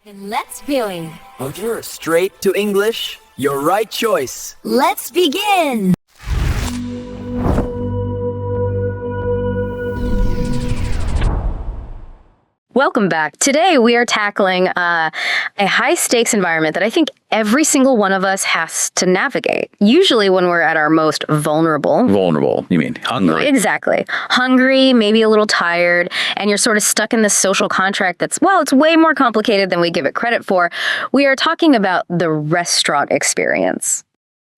And let's viewing. Okay, straight to English. Your right choice. Let's begin. Welcome back. Today we are tackling a high-stakes environment that I think every single one of us has to navigate. Usually when we're at our most vulnerable. Vulnerable, you mean hungry. Exactly. Hungry, maybe a little tired, and you're sort of stuck in this social contract that's, well, it's way more complicated than we give it credit for. We are talking about the restaurant experience.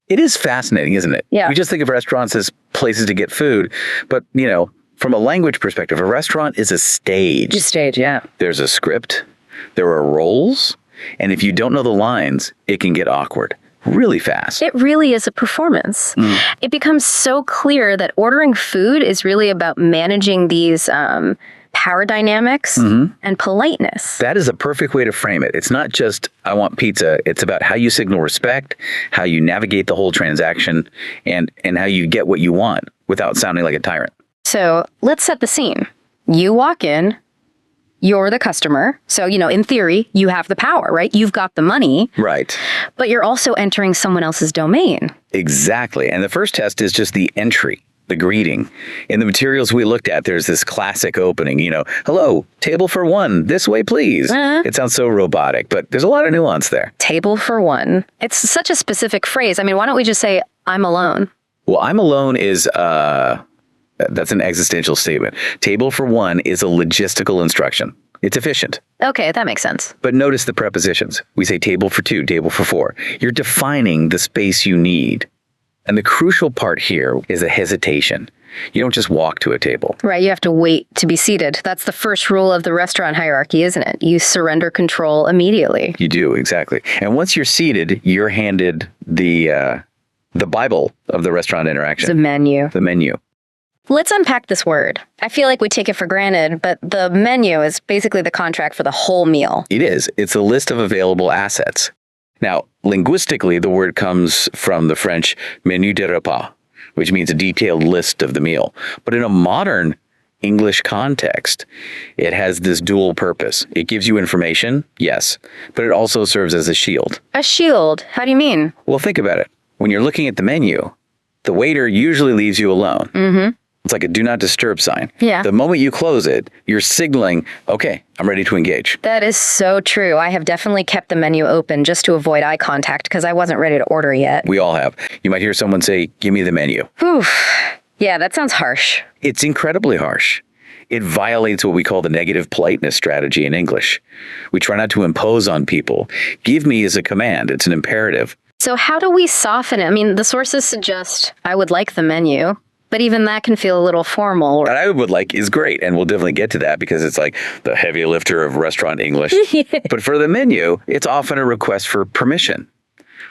It is fascinating, isn't it? Yeah. We just think of restaurants as places to get food, but, from a language perspective, a restaurant is a stage. Just stage, yeah. There's a script, there are roles, and if you don't know the lines, it can get awkward really fast. It really is a performance. It becomes so clear that ordering food is really about managing these power dynamics and politeness. That is a perfect way to frame it. It's not just, I want pizza. It's about how you signal respect, how you navigate the whole transaction, and how you get what you want without sounding like a tyrant. So let's set the scene. You walk in, you're the customer. So, in theory, you have the power, right? You've got the money. Right. But you're also entering someone else's domain. Exactly. And the first test is just the entry, the greeting. In the materials we looked at, there's this classic opening, hello, table for one, this way, please. It sounds so robotic, but there's a lot of nuance there. Table for one. It's such a specific phrase. I mean, why don't we just say, I'm alone? Well, I'm alone is... that's an existential statement. Table for one is a logistical instruction. It's efficient. Okay, that makes sense. But notice the prepositions. We say table for two, table for four. You're defining the space you need. And the crucial part here is a hesitation. You don't just walk to a table. Right, you have to wait to be seated. That's the first rule of the restaurant hierarchy, isn't it? You surrender control immediately. You do, exactly. And once you're seated, you're handed the Bible of the restaurant interaction. The menu. The menu. Let's unpack this word. I feel like we take it for granted, but the menu is basically the contract for the whole meal. It is. It's a list of available assets. Now, linguistically, the word comes from the French menu de repas, which means a detailed list of the meal. But in a modern English context, it has this dual purpose. It gives you information, yes, but it also serves as a shield. A shield? How do you mean? Well, think about it. When you're looking at the menu, the waiter usually leaves you alone. It's like a do not disturb sign. Yeah. The moment you close it, you're signaling, okay, I'm ready to engage. That is so true. I have definitely kept the menu open just to avoid eye contact because I wasn't ready to order yet. We all have. You might hear someone say, give me the menu. Whew. Yeah, that sounds harsh. It's incredibly harsh. It violates what we call the negative politeness strategy in English. We try not to impose on people. Give me is a command. It's an imperative. So how do we soften it? I mean, the sources suggest I would like the menu. But even that can feel a little formal. What I would like is great, and we'll definitely get to that because it's like the heavy lifter of restaurant English. But for the menu, it's often a request for permission.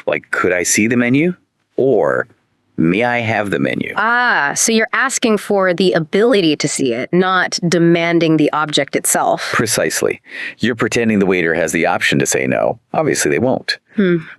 Like, could I see the menu? Or, may I have the menu? Ah, so you're asking for the ability to see it, not demanding the object itself. Precisely. You're pretending the waiter has the option to say no. Obviously, they won't.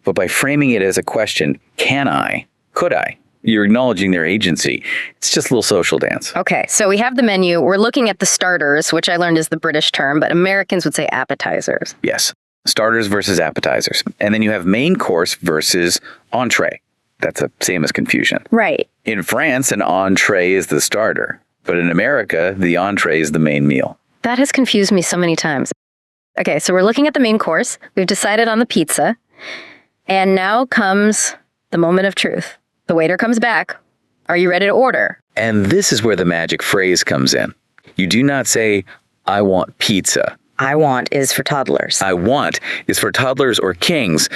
But by framing it as a question, can I? Could I? You're acknowledging their agency. It's just a little social dance. Okay, so we have the menu. We're looking at the starters, which I learned is the British term, but Americans would say appetizers. Yes. Starters versus appetizers. And then you have main course versus entree. That's the same as confusion. Right. In France, an entree is the starter. But in America, the entree is the main meal. That has confused me so many times. Okay, so we're looking at the main course. We've decided on the pizza. And now comes the moment of truth. The waiter comes back. Are you ready to order? And this is where the magic phrase comes in. You do not say, I want pizza. I want is for toddlers. I want is for toddlers or kings.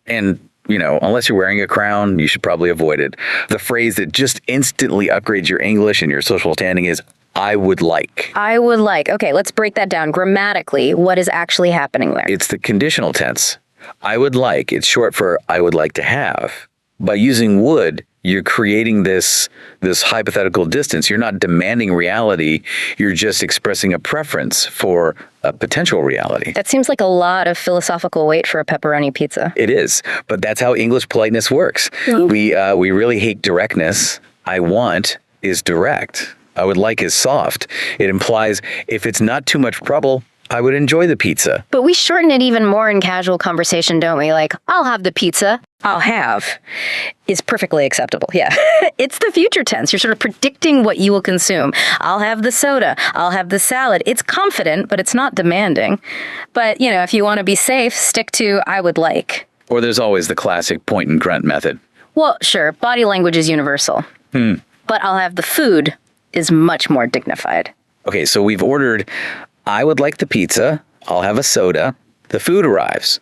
And, unless you're wearing a crown, you should probably avoid it. The phrase that just instantly upgrades your English and your social standing is, I would like. I would like. Okay, let's break that down grammatically. What is actually happening there? It's the conditional tense. I would like. It's short for I would like to have. By using would, you're creating this hypothetical distance. You're not demanding reality. You're just expressing a preference for a potential reality. That seems like a lot of philosophical weight for a pepperoni pizza. It is, but that's how English politeness works. We really hate directness. I want is direct. I would like is soft. It implies if it's not too much trouble, I would enjoy the pizza. But we shorten it even more in casual conversation, don't we? Like, I'll have the pizza. I'll have is perfectly acceptable. Yeah. It's the future tense. You're sort of predicting what you will consume. I'll have the soda. I'll have the salad. It's confident, but it's not demanding. But, if you want to be safe, stick to I would like. Or there's always the classic point and grunt method. Well, sure. Body language is universal. But I'll have the food is much more dignified. Okay, so we've ordered, I would like the pizza, I'll have a soda, the food arrives.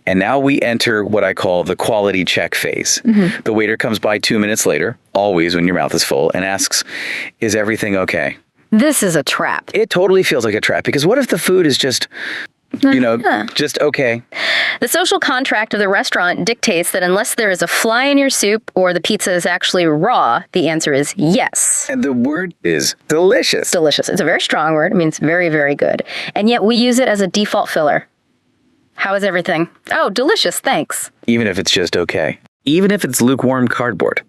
And now we enter what I call the quality check phase. The waiter comes by 2 minutes later, always when your mouth is full, and asks, is everything okay? This is a trap. It totally feels like a trap, because what if the food is just, just okay? The social contract of the restaurant dictates that unless there is a fly in your soup or the pizza is actually raw, the answer is yes. And the word is delicious. Delicious. It's a very strong word. It means very, very good. And yet we use it as a default filler. How is everything? Oh, delicious, thanks. Even if it's just okay. Even if it's lukewarm cardboard.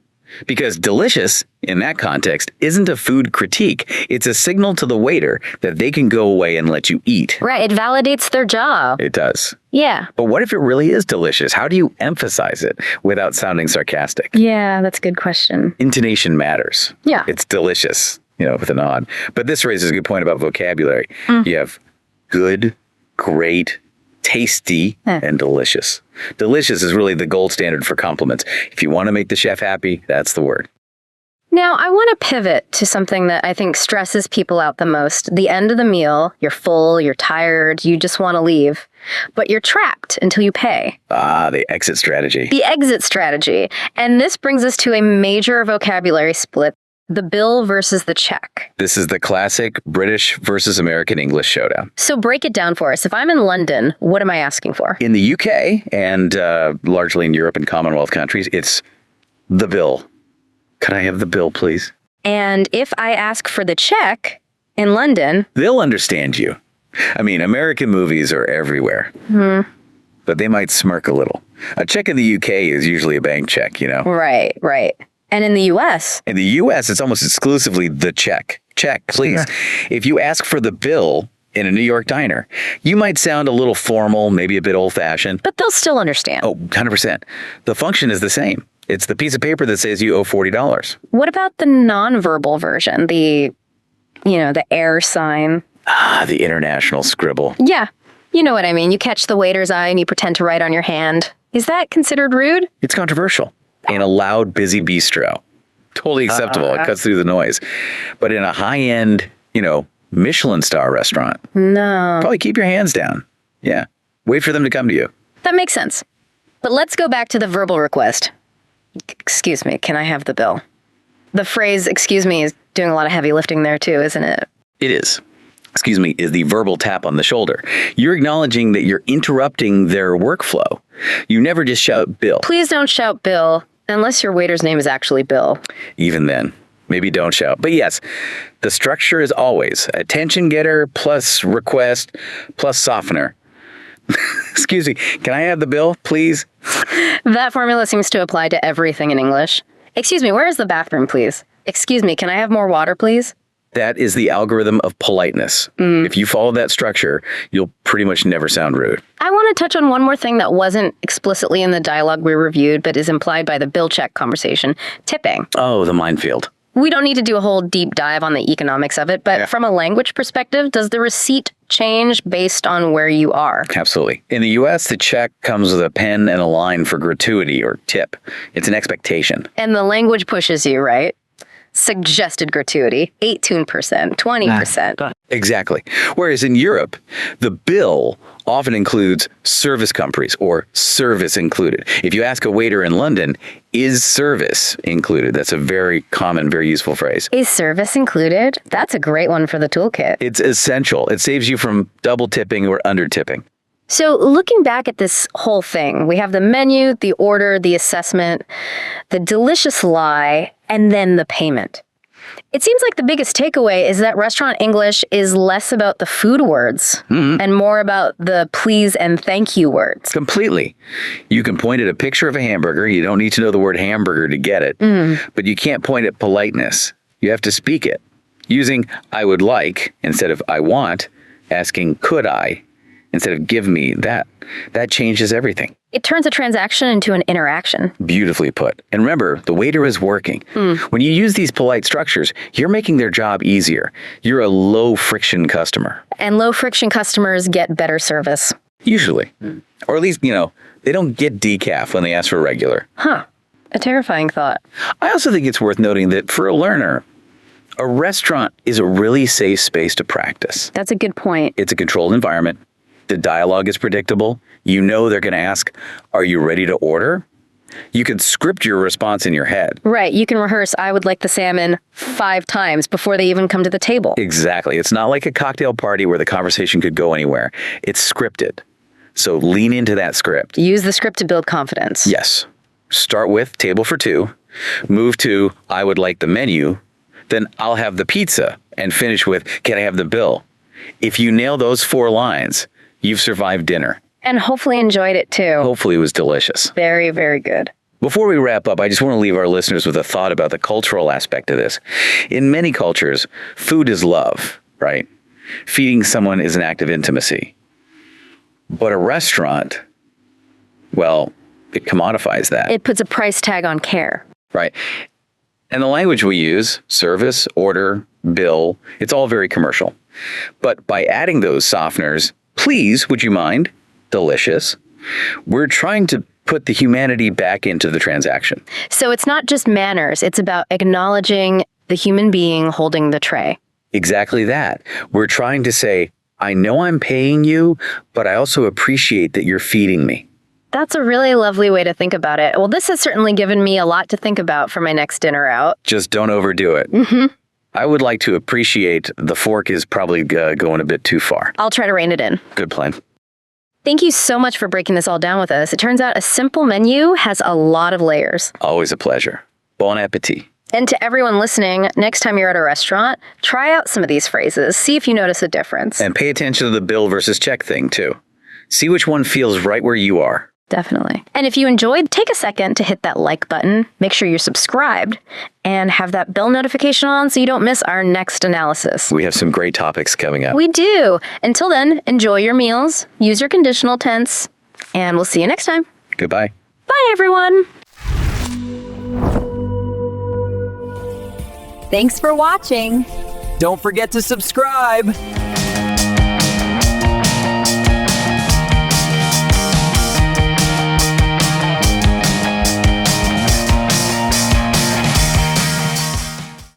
Because delicious, in that context, isn't a food critique. It's a signal to the waiter that they can go away and let you eat. Right, it validates their job. It does. Yeah. But what if it really is delicious? How do you emphasize it without sounding sarcastic? Yeah, that's a good question. Intonation matters. Yeah. It's delicious, with a nod. But this raises a good point about vocabulary. You have good, great, tasty, and delicious. Delicious is really the gold standard for compliments. If you want to make the chef happy, that's the word. Now, I want to pivot to something that I think stresses people out the most. The end of the meal, you're full, you're tired, you just want to leave, but you're trapped until you pay. Ah, the exit strategy. The exit strategy. And this brings us to a major vocabulary split. The bill versus the check. This is the classic British versus American English showdown. So break it down for us. If I'm in London, what am I asking for? In the UK and largely in Europe and Commonwealth countries, it's the bill. Could I have the bill, please? And if I ask for the check in London, they'll understand you. I mean, American movies are everywhere. But they might smirk a little. A check in the UK is usually a bank check, Right, right. And in the U.S.? In the U.S., it's almost exclusively the check. Check, please. If you ask for the bill in a New York diner, you might sound a little formal, maybe a bit old-fashioned. But they'll still understand. Oh, 100%. The function is the same. It's the piece of paper that says you owe $40. What about the nonverbal version? The air sign? Ah, the international scribble. Yeah. You know what I mean. You catch the waiter's eye and you pretend to write on your hand. Is that considered rude? It's controversial. In a loud, busy bistro. Totally acceptable. It cuts through the noise. But in a high-end, Michelin star restaurant. No. Probably keep your hands down. Yeah. Wait for them to come to you. That makes sense. But let's go back to the verbal request. Excuse me, can I have the bill? The phrase, excuse me, is doing a lot of heavy lifting there too, isn't it? It is. Excuse me, is the verbal tap on the shoulder. You're acknowledging that you're interrupting their workflow. You never just shout Bill. Please don't shout Bill, unless your waiter's name is actually Bill. Even then, maybe don't shout. But yes, the structure is always attention getter plus request plus softener. Excuse me, can I have the bill, please? That formula seems to apply to everything in English. Excuse me, where is the bathroom, please? Excuse me, can I have more water, please? That is the algorithm of politeness. If you follow that structure, you'll pretty much never sound rude. I want to touch on one more thing that wasn't explicitly in the dialogue we reviewed, but is implied by the bill check conversation. Tipping. Oh, the minefield. We don't need to do a whole deep dive on the economics of it, but from a language perspective, does the receipt change based on where you are? Absolutely. In the U.S., the check comes with a pen and a line for gratuity or tip. It's an expectation. And the language pushes you, right? Suggested gratuity, 18%, 20%. Exactly. Whereas in Europe, the bill often includes service companies or service included. If you ask a waiter in London, is service included? That's a very common, very useful phrase. Is service included? That's a great one for the toolkit. It's essential. It saves you from double tipping or under tipping. So looking back at this whole thing, we have the menu, the order, the assessment, the delicious lie, and then the payment. It seems like the biggest takeaway is that restaurant English is less about the food words and more about the please and thank you words. Completely. You can point at a picture of a hamburger. You don't need to know the word hamburger to get it. But you can't point at politeness. You have to speak it. Using I would like instead of I want asking, could I, instead of give me, that changes everything. It turns a transaction into an interaction. Beautifully put. And remember, the waiter is working. When you use these polite structures, you're making their job easier. You're a low-friction customer. And low-friction customers get better service. Usually. Or at least, they don't get decaf when they ask for regular. Huh. A terrifying thought. I also think it's worth noting that for a learner, a restaurant is a really safe space to practice. That's a good point. It's a controlled environment. The dialogue is predictable. You know they're going to ask, are you ready to order? You can script your response in your head. Right. You can rehearse, I would like the salmon 5 times before they even come to the table. Exactly. It's not like a cocktail party where the conversation could go anywhere. It's scripted. So lean into that script. Use the script to build confidence. Yes. Start with table for 2. Move to, I would like the menu. Then I'll have the pizza. And finish with, can I have the bill? If you nail those 4 lines, you've survived dinner. And hopefully enjoyed it too. Hopefully it was delicious. Very, very good. Before we wrap up, I just want to leave our listeners with a thought about the cultural aspect of this. In many cultures, food is love, right? Feeding someone is an act of intimacy. But a restaurant, well, it commodifies that. It puts a price tag on care. Right. And the language we use, service, order, bill, it's all very commercial. But by adding those softeners, please, would you mind? Delicious. We're trying to put the humanity back into the transaction. So it's not just manners. It's about acknowledging the human being holding the tray. Exactly that. We're trying to say, I know I'm paying you, but I also appreciate that you're feeding me. That's a really lovely way to think about it. Well, this has certainly given me a lot to think about for my next dinner out. Just don't overdo it. I would like to appreciate the fork is probably going a bit too far. I'll try to rein it in. Good plan. Thank you so much for breaking this all down with us. It turns out a simple menu has a lot of layers. Always a pleasure. Bon appetit. And to everyone listening, next time you're at a restaurant, try out some of these phrases. See if you notice a difference. And pay attention to the bill versus check thing, too. See which one feels right where you are. Definitely. And if you enjoyed, take a second to hit that like button, make sure you're subscribed, and have that bell notification on so you don't miss our next analysis. We have some great topics coming up. We do. Until then, enjoy your meals, use your conditional tense, and we'll see you next time. Goodbye. Bye, everyone. Thanks for watching. Don't forget to subscribe.